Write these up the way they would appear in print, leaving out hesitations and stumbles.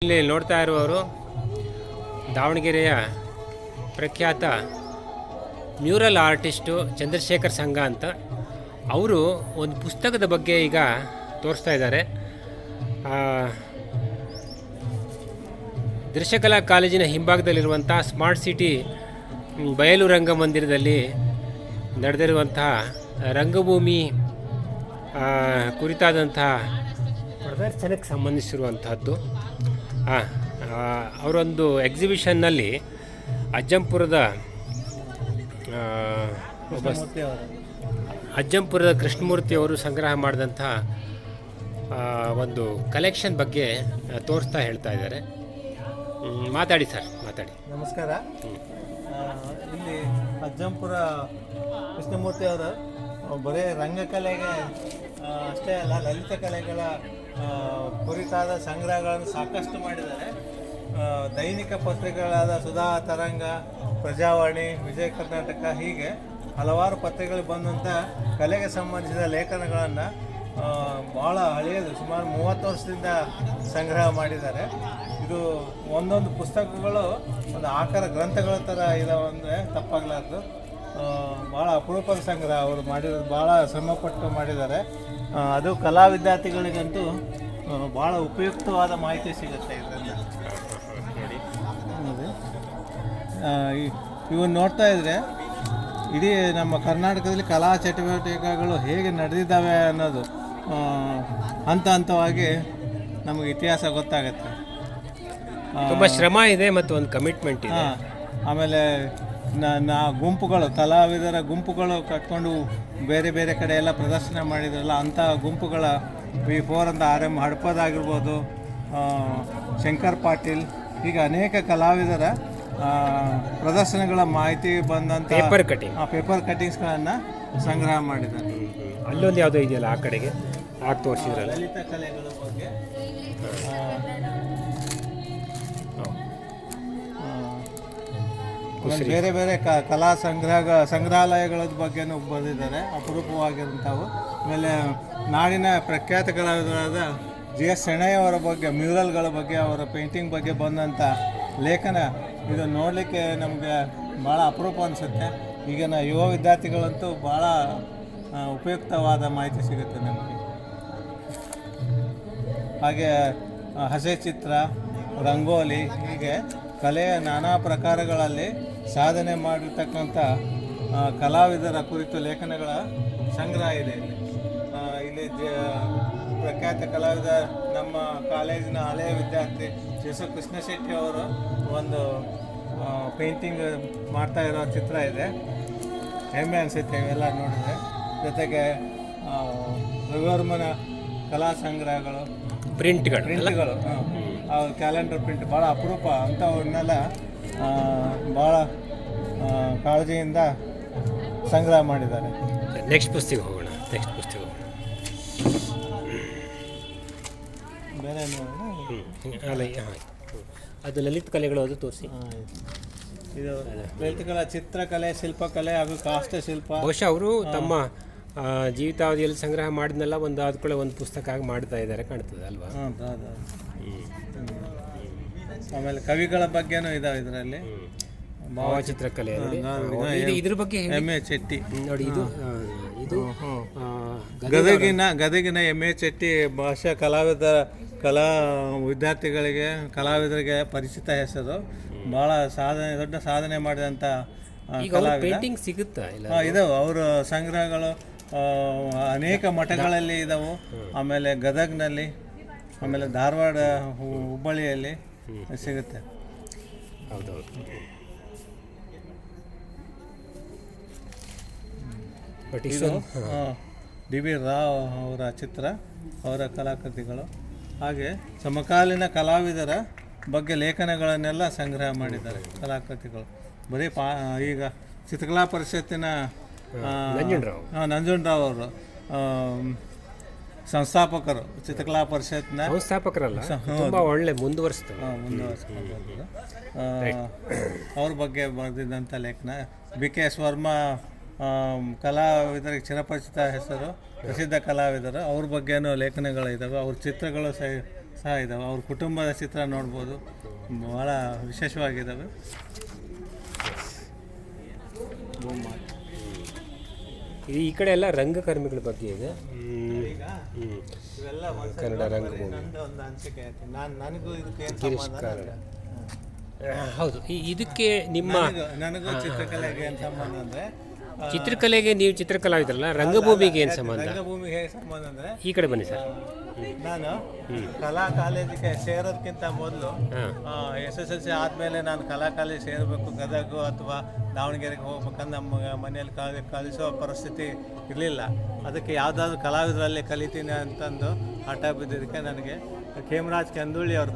ಇಲ್ಲಿ ನೋಡ್ತಾ ಇರುವವರು ದಾವಣಗೆರೆಯ ಪ್ರಖ್ಯಾತ ಮ್ಯೂರಲ್ ಆರ್ಟಿಸ್ಟು ಚಂದ್ರಶೇಖರ್ ಸಂಘ ಅಂತ. ಅವರು ಒಂದು ಪುಸ್ತಕದ ಬಗ್ಗೆ ಈಗ ತೋರಿಸ್ತಾ ಇದ್ದಾರೆ. ದೃಶ್ಯಕಲಾ ಕಾಲೇಜಿನ ಹಿಂಭಾಗದಲ್ಲಿರುವಂಥ ಸ್ಮಾರ್ಟ್ ಸಿಟಿ ಬಯಲು ರಂಗಮಂದಿರದಲ್ಲಿ ನಡೆದಿರುವಂತಹ ರಂಗಭೂಮಿ ಕುರಿತಾದಂತಹ ಪ್ರದರ್ಶನಕ್ಕೆ ಸಂಬಂಧಿಸಿರುವಂತಹದ್ದು. ಅವರೊಂದು ಎಕ್ಸಿಬಿಷನ್ನಲ್ಲಿ ಅಜ್ಜಂಪುರದ ಕೃಷ್ಣಮೂರ್ತಿ ಅವರು ಸಂಗ್ರಹ ಮಾಡಿದಂತಹ ಒಂದು ಕಲೆಕ್ಷನ್ ಬಗ್ಗೆ ತೋರಿಸ್ತಾ ಹೇಳ್ತಾ ಇದ್ದಾರೆ. ಮಾತಾಡಿ ಸರ್, ಮಾತಾಡಿ. ನಮಸ್ಕಾರ. ಇಲ್ಲಿ ಅಜ್ಜಂಪುರ ಕೃಷ್ಣಮೂರ್ತಿ ಅವರು ಬರೀ ರಂಗಕಲೆಗೆ ಅಷ್ಟೇ ಅಲ್ಲ, ಲಲಿತ ಕಲೆಗಳ ಕುರಿತಾದ ಸಂಗ್ರಹಗಳನ್ನು ಸಾಕಷ್ಟು ಮಾಡಿದ್ದಾರೆ. ದೈನಿಕ ಪತ್ರಿಕೆಗಳಾದ ಸುಧಾ, ತರಂಗ, ಪ್ರಜಾವಾಣಿ, ವಿಜಯ ಕರ್ನಾಟಕ ಹೀಗೆ ಹಲವಾರು ಪತ್ರಿಕೆಗಳು ಬಂದಂಥ ಕಲೆಗೆ ಸಂಬಂಧಿಸಿದ ಲೇಖನಗಳನ್ನು ಭಾಳ ಹಳೆಯದು, ಸುಮಾರು 30 ವರ್ಷದಿಂದ ಸಂಗ್ರಹ ಮಾಡಿದ್ದಾರೆ. ಇದು ಒಂದೊಂದು ಪುಸ್ತಕಗಳು ಒಂದು ಆಕಾರ ಗ್ರಂಥಗಳ ಥರ ಇದಾವೆ ಅಂದರೆ ತಪ್ಪಾಗಲಾರ್ದು. ಭಾಳ ಅಪರೂಪದ ಸಂಗ್ರಹ ಅವರು ಮಾಡಿರೋದು, ಭಾಳ ಶ್ರಮಪಟ್ಟು ಮಾಡಿದ್ದಾರೆ. ಅದು ಕಲಾ ವಿದ್ಯಾರ್ಥಿಗಳಿಗಂತೂ ಭಾಳ ಉಪಯುಕ್ತವಾದ ಮಾಹಿತಿ ಸಿಗುತ್ತೆ ಇದರಿಂದ. ಇವನ್ನ ನೋಡ್ತಾ ಇದ್ದರೆ ಇಡೀ ನಮ್ಮ ಕರ್ನಾಟಕದಲ್ಲಿ ಕಲಾ ಚಟುವಟಿಕೆಗಳು ಹೇಗೆ ನಡೆದಿದ್ದಾವೆ ಅನ್ನೋದು ಹಂತ ಹಂತವಾಗಿ ನಮಗೆ ಇತಿಹಾಸ ಗೊತ್ತಾಗುತ್ತೆ. ತುಂಬ ಶ್ರಮ ಇದೆ ಮತ್ತು ಒಂದು ಕಮಿಟ್ಮೆಂಟ್ ಇದೆ. ಆಮೇಲೆ ಗುಂಪುಗಳು, ಕಲಾವಿದರ ಗುಂಪುಗಳು ಕಟ್ಕೊಂಡು ಬೇರೆ ಬೇರೆ ಕಡೆ ಎಲ್ಲ ಪ್ರದರ್ಶನ ಮಾಡಿದ್ರಲ್ಲ, ಅಂಥ ಗುಂಪುಗಳ V4 ಅಂತ RM ಹಡಪದಾಗಿರ್ಬೋದು, ಶಂಕರ್ ಪಾಟೀಲ್, ಹೀಗೆ ಅನೇಕ ಕಲಾವಿದರ ಪ್ರದರ್ಶನಗಳ ಮಾಹಿತಿ ಬಂದಂಥ ಪೇಪರ್ ಕಟ್ಟಿಂಗ್ಸ್ಗಳನ್ನು ಸಂಗ್ರಹ ಮಾಡಿದ್ದಾರೆ. ಅಲ್ಲೊಂದು ಯಾವುದೋ ಇದೆಯಲ್ಲ ಆ ಕಡೆಗೆ ಆಗ ತೋರಿಸಿದ್ರಲ್ಲ, ಲಲಿತ ಕಲೆಗಳ ಬಗ್ಗೆ ಬೇರೆ ಬೇರೆ ಕಲಾ ಸಂಗ್ರಹಾಲಯಗಳ ಬಗ್ಗೆನೂ ಬರೆದಿದ್ದಾರೆ, ಅಪರೂಪವಾಗಿರುವಂಥವು. ಆಮೇಲೆ ನಾಡಿನ ಪ್ರಖ್ಯಾತ ಕಲಾವಿದರಾದ GS ಶೆಣೈಯವರ ಬಗ್ಗೆ, ಮ್ಯೂರಲ್ಗಳ ಬಗ್ಗೆ, ಅವರ ಪೇಂಟಿಂಗ್ ಬಗ್ಗೆ ಬಂದಂಥ ಲೇಖನ, ಇದು ನೋಡಲಿಕ್ಕೆ ನಮಗೆ ಭಾಳ ಅಪರೂಪ ಅನಿಸುತ್ತೆ. ಈಗಿನ ಯುವ ವಿದ್ಯಾರ್ಥಿಗಳಂತೂ ಭಾಳ ಉಪಯುಕ್ತವಾದ ಮಾಹಿತಿ ಸಿಗುತ್ತೆ ನಮಗೆ. ಹಾಗೆ ಹಸೆ ಚಿತ್ರ, ರಂಗೋಲಿ, ಹೀಗೆ ಕಲೆಯ ನಾನಾ ಪ್ರಕಾರಗಳಲ್ಲಿ ಸಾಧನೆ ಮಾಡಿರ್ತಕ್ಕಂಥ ಕಲಾವಿದರ ಕುರಿತು ಲೇಖನಗಳ ಸಂಗ್ರಹ ಇದೆ ಇಲ್ಲಿ. ಪ್ರಖ್ಯಾತ ಕಲಾವಿದ, ನಮ್ಮ ಕಾಲೇಜಿನ ಹಳೆಯ ವಿದ್ಯಾರ್ಥಿ ಕೃಷ್ಣ ಶೆಟ್ಟಿ ಅವರು ಒಂದು ಪೇಂಟಿಂಗ್ ಮಾಡ್ತಾ ಇರೋ ಚಿತ್ರ ಇದೆ. ಹೆಮ್ಮೆ ಅನಿಸುತ್ತೆ ಇವೆಲ್ಲ ನೋಡಿದರೆ. ಜೊತೆಗೆ ರವಿವರ್ಮನ ಕಲಾ ಸಂಗ್ರಹಗಳು, ಪ್ರಿಂಟ್ಗಳು, ಕ್ಯಾಲೆಂಡರ್ ಪ್ರಿಂಟ್ ಭಾಳ ಅಪರೂಪ. ಅಂಥವನ್ನೆಲ್ಲ ಭಾಳ ಕಾಳಜಿಯಿಂದ ಸಂಗ್ರಹ ಮಾಡಿದ್ದಾರೆ. ನೆಕ್ಸ್ಟ್ ಪುಸ್ತಕ ಹೋಗೋಣ. ಬೇರೆ ಅದು ಲಲಿತ ಕಲೆಗಳು, ಅದು ತೋರಿಸಿ. ಇದು ಲಲಿತ ಕಲೆ, ಚಿತ್ರಕಲೆ, ಶಿಲ್ಪಕಲೆ ಹಾಗೂ ಕಾಷ್ಟಶಿಲ್ಪ. ಬಹುಶಃ ಅವರು ತಮ್ಮ ಜೀವಿತಾವಧಿಯಲ್ಲಿ ಸಂಗ್ರಹ ಮಾಡಿದ್ನೆಲ್ಲ ಒಂದು ಆದ್ಕೊಳ್ಳೆ ಒಂದು ಪುಸ್ತಕ ಆಗಿ ಮಾಡ್ತಾ ಇದ್ದಾರೆ ಕಾಣ್ತದೆ ಅಲ್ವಾ? ಆಮೇಲೆ ಕವಿಗಳ ಬಗ್ಗೆನೂ ಇದಾವೆ ಇದರಲ್ಲಿ. ಭಾವಚಿತ್ರಕಲೆ, ಇದ್ರ ಬಗ್ಗೆ M.A. ಚೆಟ್ಟಿ ನೋಡಿ. ಇದು ಗದಗಿನ M.A. ಚೆಟ್ಟಿ ಭಾಷಾ ಕಲಾ ವಿದ್ಯಾರ್ಥಿಗಳಿಗೆ, ಕಲಾವಿದರಿಗೆ ಪರಿಚಿತ ಹೆಸರು. ಭಾಳ ದೊಡ್ಡ ಸಾಧನೆ ಮಾಡಿದಂಥ ಪೇಂಟಿಂಗ್ ಸಿಗುತ್ತಾ? ಇದಾವೆ ಅವರ ಸಂಗ್ರಹಗಳು ಅನೇಕ ಮಠಗಳಲ್ಲಿ ಇದಾವೆ. ಆಮೇಲೆ ಗದಗ್ನಲ್ಲಿ, ಆಮೇಲೆ ಧಾರವಾಡ, ಹುಬ್ಬಳ್ಳಿಯಲ್ಲಿ ಸಿಗುತ್ತೆ. ಹೌದೌದು. ಇದು D.B. ರಾವ್ ಅವರ ಚಿತ್ರ, ಅವರ ಕಲಾಕೃತಿಗಳು. ಹಾಗೆ ಸಮಕಾಲೀನ ಕಲಾವಿದರ ಬಗ್ಗೆ ಲೇಖನಗಳನ್ನೆಲ್ಲ ಸಂಗ್ರಹ ಮಾಡಿದ್ದಾರೆ, ಕಲಾಕೃತಿಗಳು. ಬರೀ ಈಗ ಚಿತ್ರಕಲಾ ಪರಿಷತ್ತಿನ ನಂಜುಂಡರಾವ್ ಅವರು ಸಂಸ್ಥಾಪಕರು, ಚಿತ್ರಕಲಾ ಪರಿಷತ್ನ ಸಂಸ್ಥಾಪಕರಲ್ಲ, ತುಂಬ ಒಳ್ಳೆ ಮುಂದುವರಿಸ್ತಾರೆ. ಅವ್ರ ಬಗ್ಗೆ ಬರೆದಿದ್ದಂಥ ಲೇಖನ. B.K.S. ವರ್ಮಾ ಕಲಾವಿದರಿಗೆ ಚಿರಪರಿಚಿತ ಹೆಸರು, ಪ್ರಸಿದ್ಧ ಕಲಾವಿದರು. ಅವ್ರ ಬಗ್ಗೆನೂ ಲೇಖನಗಳಿದ್ದಾವೆ. ಅವ್ರ ಚಿತ್ರಗಳು ಸಹ ಇದ್ದಾವೆ. ಅವ್ರ ಕುಟುಂಬದ ಚಿತ್ರ ನೋಡ್ಬೋದು, ಭಾಳ ವಿಶೇಷವಾಗಿದ್ದಾವೆ. ಈ ಕಡೆ ಎಲ್ಲ ರಂಗಕರ್ಮಿಗಳ ಬಗ್ಗೆ ಇದೆ. ಇವೆಲ್ಲ ಕನ್ನಡ ರಂಗಭೂಮಿ. ನಂದು ಒಂದು ಅನಿಸಿಕೆ ಆಯ್ತು. ನನಗೂ ಇದಕ್ಕೆ ಏನು ಗಿರೀಶ್ ಸಂಬಂಧ ಕಾರ್ನಾಡ್. ಹೌದು, ಇದಕ್ಕೆ ನಿಮ್ಮ ನನಗೂ ಚಿತ್ರಕಲೆಗೆ ಏನು ಸಂಬಂಧ ಅಂದರೆ, ಚಿತ್ರಕಲೆಗೆ ನೀವು ಚಿತ್ರಕಲಾವಿದ್ರಲ್ಲ, ರಂಗಭೂಮಿಗೆ ಏನು ಸಂಬಂಧ? ರಂಗಭೂಮಿಗೆ ಹೇಗೆ ಸಂಬಂಧ ಅಂದರೆ, ಈ ಕಡೆ ಬನ್ನಿ ಸರ್. ನಾನು ಕಲಾ ಕಾಲೇಜಿಗೆ ಸೇರೋದಕ್ಕಿಂತ ಮೊದಲು SSLC ಆದಮೇಲೆ ನಾನು ಕಲಾ ಕಾಲೇಜ್ ಸೇರಬೇಕು ಗದಗ ಅಥವಾ ದಾವಣಗೆರೆಗೆ ಹೋಗ್ಬೇಕಂದ್ರೆ ನಮ್ಮ ಮನೆಯಲ್ಲಿ ಕಲಿಸೋ ಪರಿಸ್ಥಿತಿ ಇರಲಿಲ್ಲ. ಅದಕ್ಕೆ ಯಾವುದಾದ್ರೂ ಕಲಾವಿದರಲ್ಲಿ ಕಲಿತೀನಿ ಅಂತಂದು ಹಠ ಬಿದ್ದಿದ್ದಕ್ಕೆ ನನಗೆ ಖೇಮರಾಜ್ ಕೆಂದುಳ್ಳಿ ಅವರು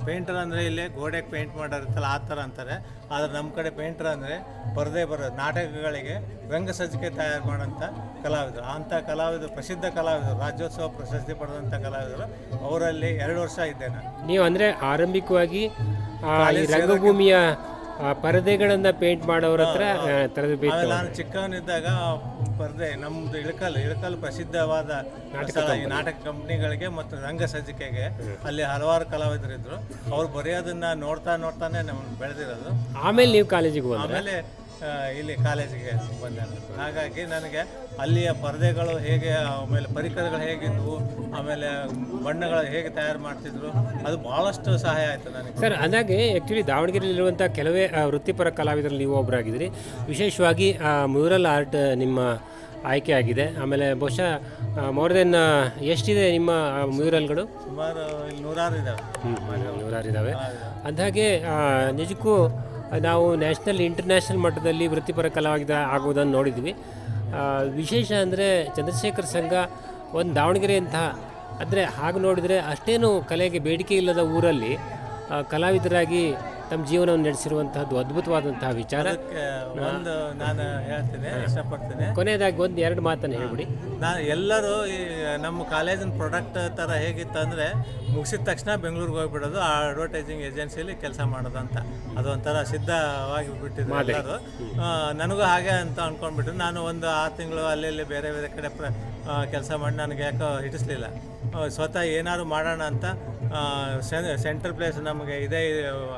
ಪೇಂಟರ್ ಅಂದರೆ ಇಲ್ಲಿ ಗೋಡೆಗೆ ಪೇಂಟ್ ಮಾಡೋರಿರ್ತಲ್ಲ ಆ ಥರ ಅಂತಾರೆ. ಆದರೆ ನಮ್ಮ ಕಡೆ ಪೇಂಟರ್ ಅಂದರೆ ಬರದೇ ಬರೋದು, ನಾಟಕಗಳಿಗೆ ರಂಗಸಜ್ಜಿಕೆ ತಯಾರು ಮಾಡೋಂಥ ಕಲಾವಿದರು. ಅಂಥ ಕಲಾವಿದರು, ಪ್ರಸಿದ್ಧ ಕಲಾವಿದರು, ರಾಜ್ಯೋತ್ಸವ ಪ್ರಶಸ್ತಿ ಪಡೆದಂಥ ಕಲಾವಿದರು. ಅವರಲ್ಲಿ 2 ವರ್ಷ ಇದ್ದೆ ನಾನು. ನೀವು ಅಂದರೆ ಆರಂಭಿಕವಾಗಿ ಈ ರಂಗಭೂಮಿಯ ಪರದೆಗಳನ್ನು ಪೇಂಟ್ ಮಾಡೋರ ಹತ್ರ ತರಬೇತಿ. ನಾನು ಚಿಕ್ಕವನಿದ್ದಾಗ ಪರದೆ ನಮ್ಮದು ಇಳಕಲ್ ಪ್ರಸಿದ್ಧವಾದ ಸ್ಥಳ. ಈ ನಾಟಕ ಕಂಪ್ನಿಗಳಿಗೆ ಮತ್ತು ರಂಗ ಸಜ್ಜಿಕೆಗೆ ಅಲ್ಲಿ ಹಲವಾರು ಕಲಾವಿದರಿದ್ದರು. ಅವ್ರು ಬರೆಯೋದನ್ನ ನೋಡ್ತಾನೆ ನಮ್ಮನ್ನು ಬೆಳೆದಿರೋದು. ಆಮೇಲೆ ನೀವು ಕಾಲೇಜಿಗೆ ಹೋದ? ಆಮೇಲೆ ಇಲ್ಲಿ ಕಾಲೇಜಿಗೆ ಬಂದೆ. ಹಾಗಾಗಿ ನನಗೆ ಅಲ್ಲಿಯ ಪರದೆಗಳು ಹೇಗೆ, ಆಮೇಲೆ ಪರಿಕರಗಳು ಹೇಗಿದ್ವು, ಆಮೇಲೆ ಬಣ್ಣಗಳು ಹೇಗೆ ತಯಾರು ಮಾಡ್ತಿದ್ರು, ಅದು ಭಾಳಷ್ಟು ಸಹಾಯ ಆಯಿತು ನನಗೆ. ಸರ್, ಅಂದಾಗೆ ಆ್ಯಕ್ಚುಲಿ ದಾವಣಗೆರೆಯಲ್ಲಿರುವಂಥ ಕೆಲವೇ ವೃತ್ತಿಪರ ಕಲಾವಿದರಲ್ಲಿ ನೀವು ಒಬ್ಬರಾಗಿದ್ದೀರಿ. ವಿಶೇಷವಾಗಿ ಮ್ಯೂರಲ್ ಆರ್ಟ್ ನಿಮ್ಮ ಆಯ್ಕೆ ಆಗಿದೆ. ಆಮೇಲೆ ಬಹುಶಃ ಮೋರ್ ದೆನ್ ಎಷ್ಟಿದೆ ನಿಮ್ಮ ಮ್ಯೂರಲ್ಗಳು? ಸುಮಾರು ಇಲ್ಲಿ 100 ಇದ್ದಾವೆ. 100 ಇದ್ದಾವೆ. ಅಂದಾಗೆ ನಿಜಕ್ಕೂ ನಾವು ನ್ಯಾಷನಲ್ ಇಂಟರ್ನ್ಯಾಷನಲ್ ಮಟ್ಟದಲ್ಲಿ ವೃತ್ತಿಪರ ಕಲಾವಿದ ಆಗುವುದನ್ನು ನೋಡಿದ್ವಿ. ವಿಶೇಷ ಅಂದರೆ ಚಂದ್ರಶೇಖರ್ ಸಂಘ ಒಂದು ದಾವಣಗೆರೆಯಂತಹ, ಅಂದರೆ ಹಾಗೆ ನೋಡಿದರೆ ಅಷ್ಟೇನು ಕಲೆಗೆ ಬೇಡಿಕೆ ಇಲ್ಲದ ಊರಲ್ಲಿ ಕಲಾವಿದರಾಗಿ ತಮ್ಮ ಜೀವನವನ್ನು ನಡೆಸಿರುವಂತಹದ್ದು ಅದ್ಭುತವಾದಂತಹ ವಿಚಾರ. ಒಂದು ನಾನು ಹೇಳ್ತೀನಿ, ಇಷ್ಟಪಡ್ತೀನಿ. ಕೊನೆಯದಾಗಿ 1-2 ಮಾತನ್ನು ಹೇಳ್ಬಿಡಿ. ನಾನು ಎಲ್ಲರೂ ಈ ನಮ್ಮ ಕಾಲೇಜಿನ ಪ್ರಾಡಕ್ಟ್ ಥರ ಹೇಗಿತ್ತು ಅಂದರೆ, ಮುಗಿಸಿದ ತಕ್ಷಣ ಬೆಂಗಳೂರಿಗೆ ಹೋಗ್ಬಿಡೋದು, ಆ ಅಡ್ವರ್ಟೈಸಿಂಗ್ ಏಜೆನ್ಸಿಯಲ್ಲಿ ಕೆಲಸ ಮಾಡೋದು ಅಂತ. ಅದೊಂಥರ ಸಿದ್ಧವಾಗಿ ಬಿಟ್ಟಿದ್ರು ಎಲ್ಲರೂ. ನನಗೂ ಹಾಗೆ ಅಂತ ಅಂದ್ಕೊಂಡ್ಬಿಟ್ಟು ನಾನು ಒಂದು 6 ತಿಂಗಳು ಅಲ್ಲಿ ಬೇರೆ ಬೇರೆ ಕಡೆ ಕೆಲಸ ಮಾಡಿ ನನಗೆ ಯಾಕೋ ಹಿಡಿಸ್ಲಿಲ್ಲ. ಸ್ವತಃ ಏನಾದ್ರು ಮಾಡೋಣ ಅಂತ ಸೆಂಟ್ರಲ್ ಪ್ಲೇಸ್ ನಮಗೆ ಇದೆ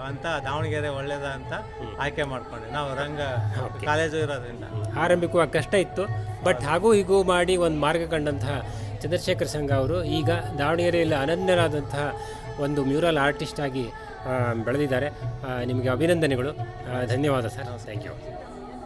ಅಂತ ದಾವಣಗೆರೆ ಒಳ್ಳೇದ ಅಂತ ಆಯ್ಕೆ ಮಾಡ್ಕೊಂಡೆ. ನಾವು ರಂಗ ಕಾಲೇಜು ಇರೋದ್ರಿಂದ ಆರಂಭಿಕವಾಗಿ ಕಷ್ಟ ಇತ್ತು, ಬಟ್ ಹಾಗೂ ಹೀಗೂ ಮಾಡಿ ಒಂದು ಮಾರ್ಗ ಕಂಡಂತಹ ಚಂದ್ರಶೇಖರ್ ಸಂಘ ಅವರು ಈಗ ದಾವಣಗೆರೆಯಲ್ಲಿ ಅನನ್ಯರಾದಂತಹ ಒಂದು ಮ್ಯೂರಲ್ ಆರ್ಟಿಸ್ಟ್ ಆಗಿ ಬೆಳೆದಿದ್ದಾರೆ. ನಿಮಗೆ ಅಭಿನಂದನೆಗಳು. ಧನ್ಯವಾದ ಸರ್. Thank you.